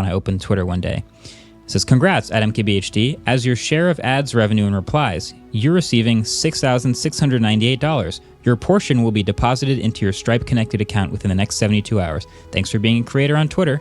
when I opened Twitter one day. It says, congrats at MKBHD. As your share of ads revenue and replies, you're receiving $6,698. Your portion will be deposited into your Stripe connected account within the next 72 hours. Thanks for being a creator on Twitter.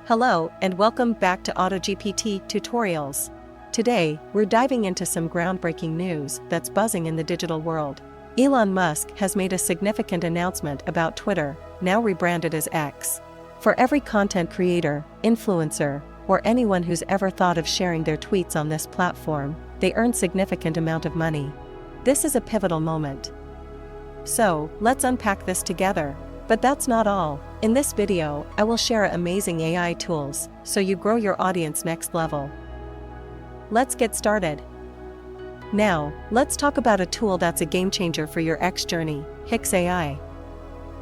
Hello, and welcome back to AutoGPT Tutorials. Today, we're diving into some groundbreaking news that's buzzing in the digital world. Elon Musk has made a significant announcement about Twitter, now rebranded as X. For every content creator, influencer, or anyone who's ever thought of sharing their tweets on this platform, they earn significant amount of money. This is a pivotal moment. So, let's unpack this together. But that's not all. In this video, I will share amazing AI tools, so you grow your audience next level. Let's get started. Now, let's talk about a tool that's a game changer for your X journey, Hix AI.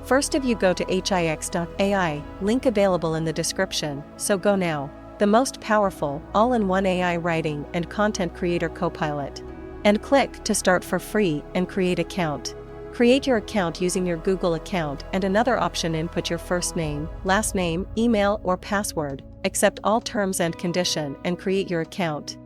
First of you go to hix.ai, link available in the description, so go now. The most powerful, all-in-one AI writing and content creator copilot. And click to start for free and create account. Create your account using your Google account and another option: input your first name, last name, email or password, accept all terms and condition and create your account.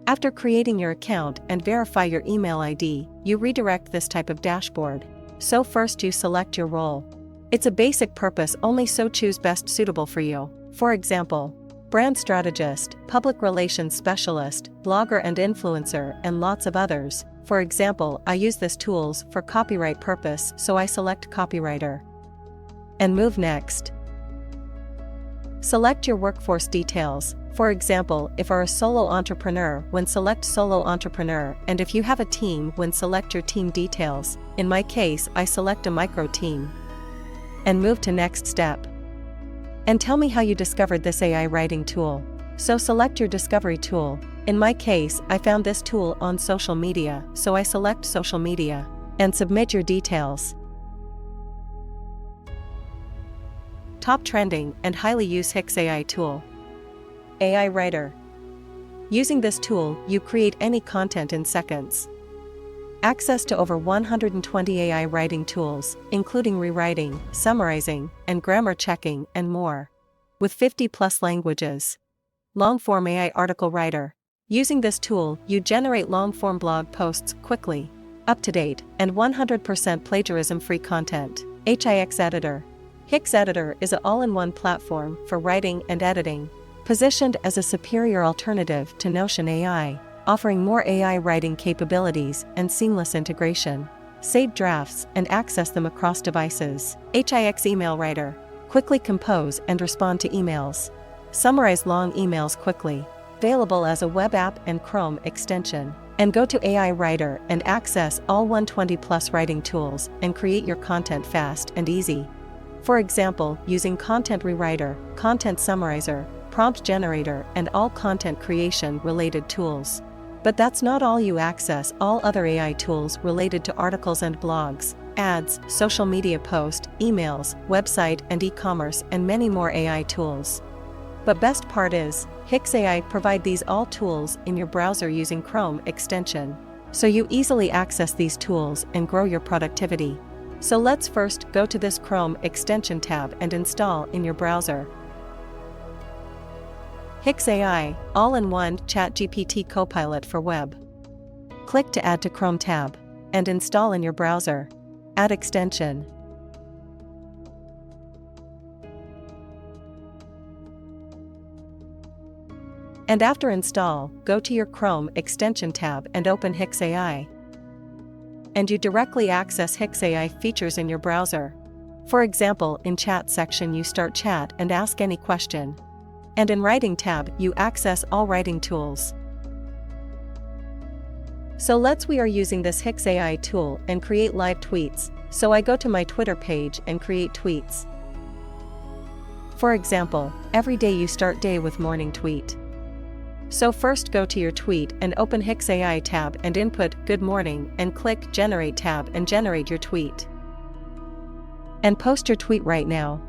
After creating your account and verify your email ID, you redirect this type of dashboard. So first you select your role. It's a basic purpose only, so choose best suitable for you. For example, brand strategist, public relations specialist, blogger and influencer, and lots of others. For example, I use this tools for copyright purpose, so I select copywriter. And move next. Select your workforce details. For example, if you're a solo entrepreneur, when select solo entrepreneur, and if you have a team, when select your team details. In my case, I select a micro team. And move to next step. And tell me how you discovered this AI writing tool. So select your discovery tool. In my case, I found this tool on social media, so I select social media. And submit your details. Top trending and highly used Hix AI tool. AI Writer. Using this tool, you create any content in seconds. Access to over 120 AI writing tools, including rewriting, summarizing, and grammar checking, and more. With 50+ languages. Long-form AI article writer. Using this tool, you generate long-form blog posts quickly, up-to-date, and 100% plagiarism-free content. Hix Editor. Hix Editor is an all-in-one platform for writing and editing, positioned as a superior alternative to Notion AI, offering more AI writing capabilities and seamless integration. Save drafts and access them across devices. Hix Email Writer. Quickly compose and respond to emails. Summarize long emails quickly. Available as a web app and Chrome extension. And go to AI Writer and access all 120+ writing tools and create your content fast and easy. For example, using Content Rewriter, Content Summarizer, Prompt Generator, and all content creation related tools. But that's not all. You access all other AI tools related to articles and blogs, ads, social media posts, emails, website and e-commerce, and many more AI tools. But best part is, Hix AI provide these all tools in your browser using Chrome extension. So you easily access these tools and grow your productivity. So let's first go to this Chrome extension tab and install in your browser. Hix AI, all-in-one ChatGPT Copilot for web. Click to add to Chrome tab and install in your browser. Add extension. And after install, go to your Chrome extension tab and open Hix AI. And you directly access Hix AI features in your browser. For example, in chat section you start chat and ask any question. And in writing tab you access all writing tools. So we are using this Hix AI tool and create live tweets. So I go to my Twitter page and create tweets. For example, every day you start day with morning tweet. So first go to your tweet and open Hix AI tab and input good morning and click generate tab and generate your tweet. And post your tweet right now.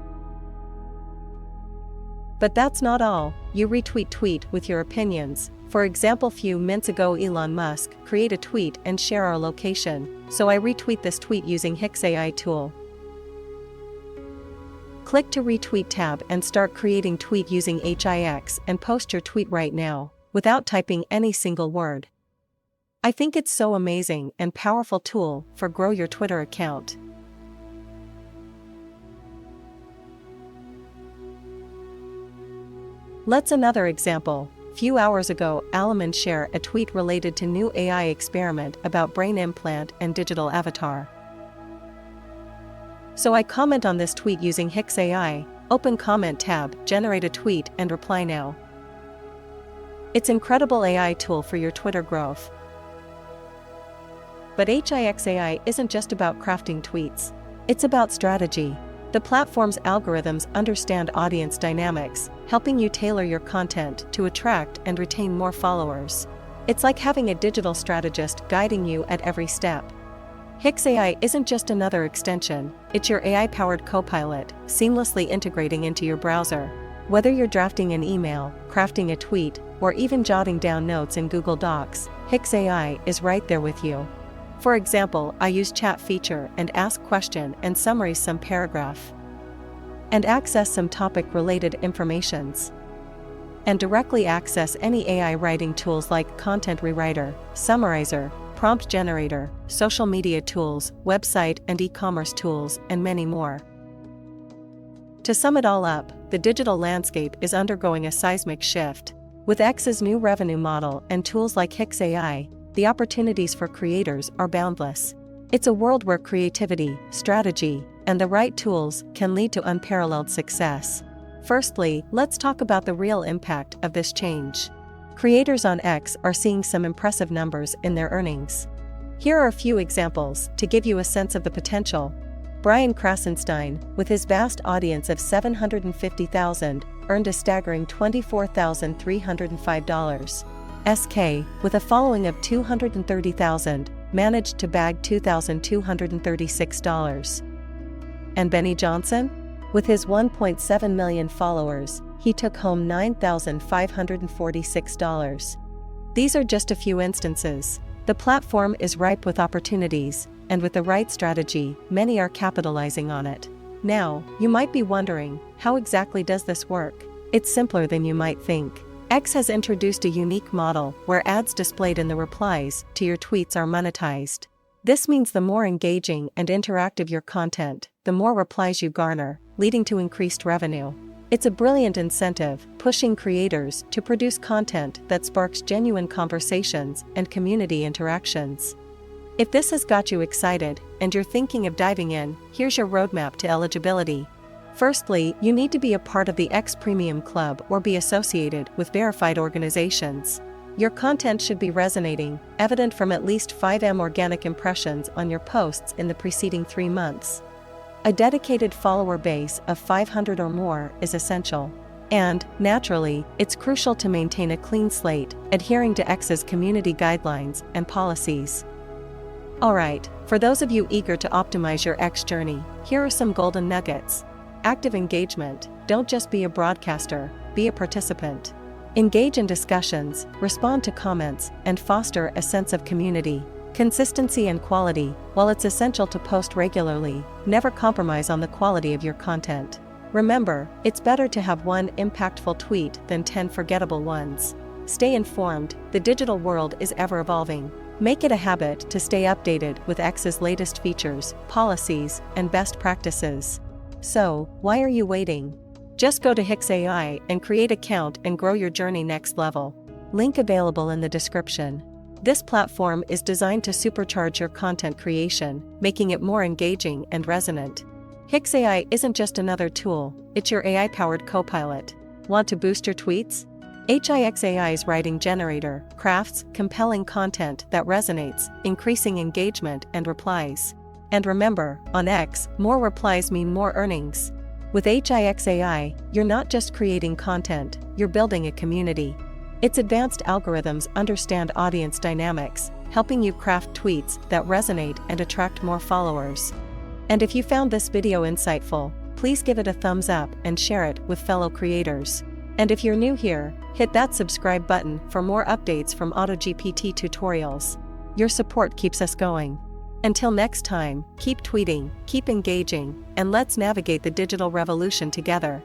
But that's not all, you retweet tweet with your opinions. For example, few minutes ago Elon Musk create a tweet and share our location, so I retweet this tweet using Hix AI tool. Click to Retweet tab and start creating tweet using HIX and post your tweet right now, without typing any single word. I think it's so amazing and powerful tool for grow your Twitter account. Let's another example. Few hours ago, Alaman shared a tweet related to new AI experiment about brain implant and digital avatar. So I comment on this tweet using HIX AI, open comment tab, generate a tweet and reply now. It's incredible AI tool for your Twitter growth. But HIX AI isn't just about crafting tweets. It's about strategy. The platform's algorithms understand audience dynamics, helping you tailor your content to attract and retain more followers. It's like having a digital strategist guiding you at every step. HIX AI isn't just another extension, it's your AI-powered co-pilot, seamlessly integrating into your browser. Whether you're drafting an email, crafting a tweet, or even jotting down notes in Google Docs, HIX AI is right there with you. For example, I use chat feature and ask question and summarize some paragraph. And access some topic-related informations. And directly access any AI writing tools like Content Rewriter, Summarizer, Prompt Generator, social media tools, website and e-commerce tools, and many more. To sum it all up, the digital landscape is undergoing a seismic shift. With X's new revenue model and tools like HIX AI, the opportunities for creators are boundless. It's a world where creativity, strategy, and the right tools can lead to unparalleled success. Firstly, let's talk about the real impact of this change. Creators on X are seeing some impressive numbers in their earnings. Here are a few examples to give you a sense of the potential. Brian Krasenstein, with his vast audience of 750,000, earned a staggering $24,305. SK, with a following of 230,000, managed to bag $2,236. And Benny Johnson? With his 1.7 million followers, he took home $9,546. These are just a few instances. The platform is ripe with opportunities, and with the right strategy, many are capitalizing on it. Now, you might be wondering, how exactly does this work? It's simpler than you might think. X has introduced a unique model where ads displayed in the replies to your tweets are monetized. This means the more engaging and interactive your content, the more replies you garner, leading to increased revenue. It's a brilliant incentive, pushing creators to produce content that sparks genuine conversations and community interactions. If this has got you excited and you're thinking of diving in, here's your roadmap to eligibility. Firstly, you need to be a part of the X Premium Club or be associated with verified organizations. Your content should be resonating, evident from at least 5M organic impressions on your posts in the preceding 3 months. A dedicated follower base of 500 or more is essential. And, naturally, it's crucial to maintain a clean slate, adhering to X's community guidelines and policies. Alright, for those of you eager to optimize your X journey, here are some golden nuggets. Active engagement. Don't just be a broadcaster, be a participant. Engage in discussions, respond to comments, and foster a sense of community. Consistency and quality. While it's essential to post regularly, never compromise on the quality of your content. Remember, it's better to have one impactful tweet than 10 forgettable ones. Stay informed, the digital world is ever evolving. Make it a habit to stay updated with X's latest features, policies, and best practices. So, why are you waiting? Just go to HIX AI and create an account and grow your journey next level. Link available in the description. This platform is designed to supercharge your content creation, making it more engaging and resonant. HIX AI isn't just another tool, it's your AI-powered co-pilot. Want to boost your tweets? HIX AI's writing generator crafts compelling content that resonates, increasing engagement and replies. And remember, on X, more replies mean more earnings. With HIX AI, you're not just creating content, you're building a community. Its advanced algorithms understand audience dynamics, helping you craft tweets that resonate and attract more followers. And if you found this video insightful, please give it a thumbs up and share it with fellow creators. And if you're new here, hit that subscribe button for more updates from AutoGPT tutorials. Your support keeps us going. Until next time, keep tweeting, keep engaging, and let's navigate the digital revolution together.